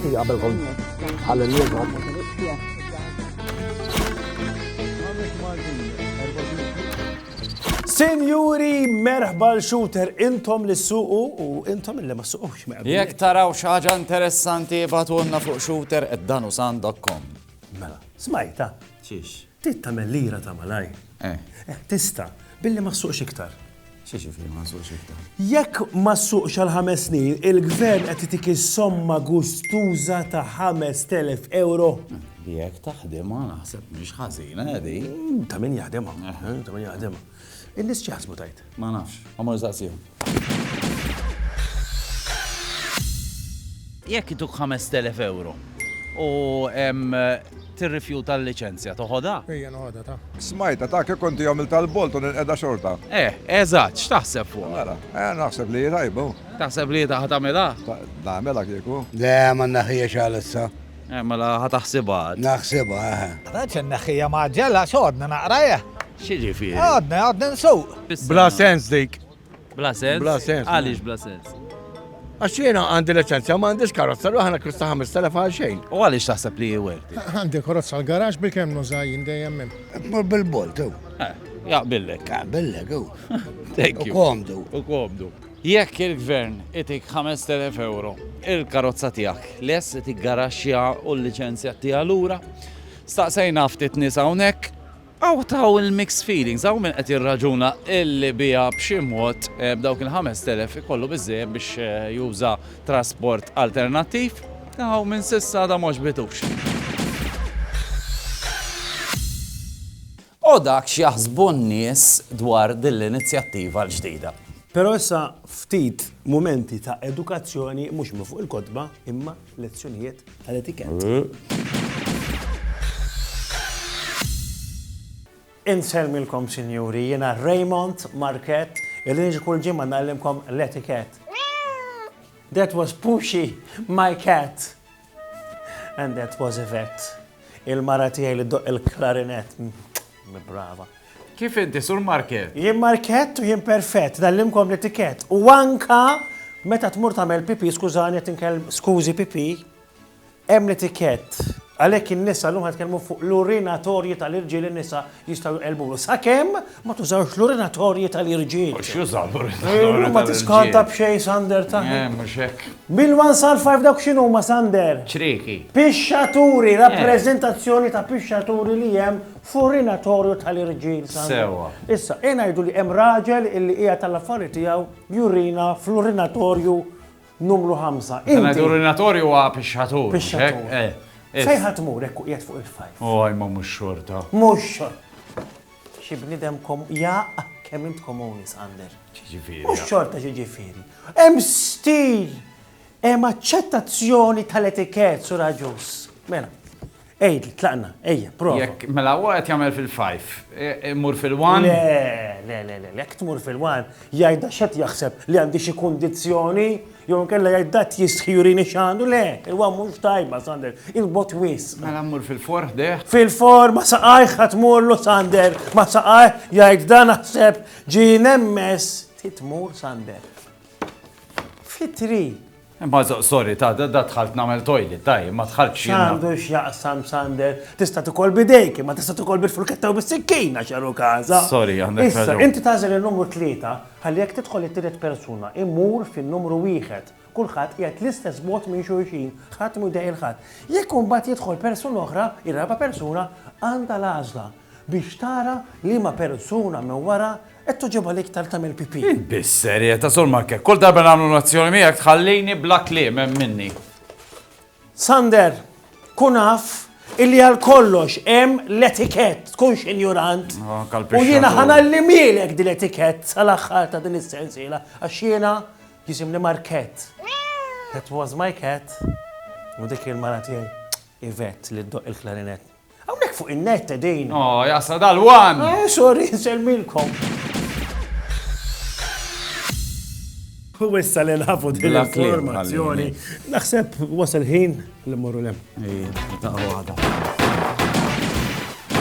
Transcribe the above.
xi qabelkom ħalli Sinjuri, merħba l-shooter, intom li s-suqu u intom li ma s-suqux. Jek taraw xaġa interessanti batunna fuq shooter@danusan.com. Mela, smajta. Xiex? Titta mill-lira ta' malaj. Tista, billi ma s-suqx iktar. Xiex fi ma s-suqx iktar? Jekk ma s-suqx għal-5 snin, il-gvern qed itik is-somma gustuża ta' 5,000 euro. Jek taħdem ma naħseb mhix ħażina għadi. Ta' min jaħdemha, ta' min jaħdemha. In-nies ċaħsbu tajt. Ma nafx, għamur zaqsiju. Jekk ituk 5,000 euro u tirrifjuta l-licenzja, toħodha? Ejja noħodha ta'. Smajta ta' kif konti jagħmel tal-Bolton edha xorta. Eżatt, x'taħseb fuq? Mela, naħseb li tajbu. Taħseb li ħatamilha? Nagħmelha kieku. Le, ma naħħiex għalissa. Mela ħataħsibha. Naħsibha, Raċ n-naħħija maġġella xorna naqraja. X'jiġifieri? Għadna nsuq. Bla sens dik. Bla sens? Bla sens. Għaliex bla sens? Għax jiena għandi licenzja ma għandix karozza, ħana krista 5,000 għal xejn. U għaliex taħseb li werti? Għandi karozza l-garaġ bil-kem nużajin dejjem minn. mur bil-bolt, u. Jaqbillek. Billek, u. Thank U you. komdu. U komdu. Jekk il-gvern itik 5,000 euro, il-karozza tijak, les itik garaxja u l-licenzja tija l-ura, staqsajna ftit nisa unek, għaw taw il-mixed feelings, għaw minn qed jirraġuna illi bija b'xi mod b'dawk il-5,000 ikollu biżżejjed biex juża trasport alternattiv, għaw minn sissa da mhux bitux. U dak x'jaħsbu n-nies dwar din l-inizjattiva l-ġdida. Pero issa ftit momenti ta' edukazzjoni mhux minn fuq il-kodba imma lezzjonijiet tal-etikett. Inselmilkom, sinjuri, jiena Raymond Marquette, illi niġi kull ġimma nallimkom l-etikett. That was Pushy, my cat. And that was Yvette. Il-mara tiegħi li doq il-klarinett. Brava. Kif inti sur Market? Jien Marquette u jien perfett, dallimkom l-etikett. U anka meta tmur tagħmel pipi, skużani qed inkellem skużi pipi, hemm l-etikett. Għalhekk in-nisa llum ħadkellmu fuq l-urinatorji tal-irġiel in-nisa jistgħu jqelbulu. Sakemm ma tużawx l-urinatorji tal-irġiel. X'jużaw l-urinatorji? Ma tiskanta b'xejn Sander ta' Mhux hekk. Bil-1 sal-5 dawk x'inhuma Sander? ċriki. Pixxaturi, rappreżentazzjoni ta' pixxaturi li hemm f'urinatorju tal-irġiel. Sewa. Issa, ngħidu li hemm raġel illi hija tal-affarijiet tiegħu jurina fl-urinatorju numru 5. Inti urinatorju huwa pixxatur. Pixxatur. Fejn ħatmur hekk qiegħed fuq il-5. Oj, ma mhux xorta. Mhux xorta. Xi bniedemkom kemm int komuni Sander. Ġifieri. Mhux xorta xi ġifieri. Hemm stil, hemm aċċettazzjoni tal-etikett sur ġus. Mela. Ejdli, tlaqna, ejja, prova. Jekk mela huwa qed jagħmel fil-5, immur fil-1. Le, jekk tmur fil-1, jgħidha x'qed jaħseb li għandi xi kundizzjoni, jew nkella jgħidha jistħi jurini x'għandu, le, il-1 mhux tajba Sander, il-bot wis. Mela mmur fil-4 deħ. Fil-4 ma saqajh ħatmurlu Sander, ma saqajh jgħidha naħseb ġien emmess titmur Sander. Fit-3. Ma sorry, da dħalt nagħmel toilet, ma dħaltx jiena. X'għandu x'jaqsam Sander, tista' tikol bidejk, ma tista' tikol bil-fulketta u bis-sikkina xaru każa. Sorry, għandek Issa, raġun. inti tażel il-numru 3, ħalli jekk tidħol it-tielet persuna, immur fin-numru 1. Kulħadd qiegħed l-istess bot minn xulxin, ħadd mu jdej il-ħadd. Jekk imbagħad jidħol persuna oħra, ir-raba' persuna għandha l-għażla biex tara li ma persuna minn wara qed toġobha l-iktar tagħmel pipi. Bis-serjetà sur Market, kull darba nagħmlu nazzjoni miegħek tħallini bla kliem hemm minni. Sander, kun naf illi għal kollox hemm l-etikett, tkunx ignorant. U jiena ħanallimilek din l-etikett sal-aħħar ta' din is-sensiela għax jiena jisimni Marquette. That was my cat. U dik il-mara tiegħi Yvette li ddoq il-klarinett. Hawnhekk fuq in-net din. Oh, jasa dal-1. Sorry, nselmilkom. U issa li nafu din l-informazzjoni. Naħseb wasal ħin li mmorru lem. Ta' waħda.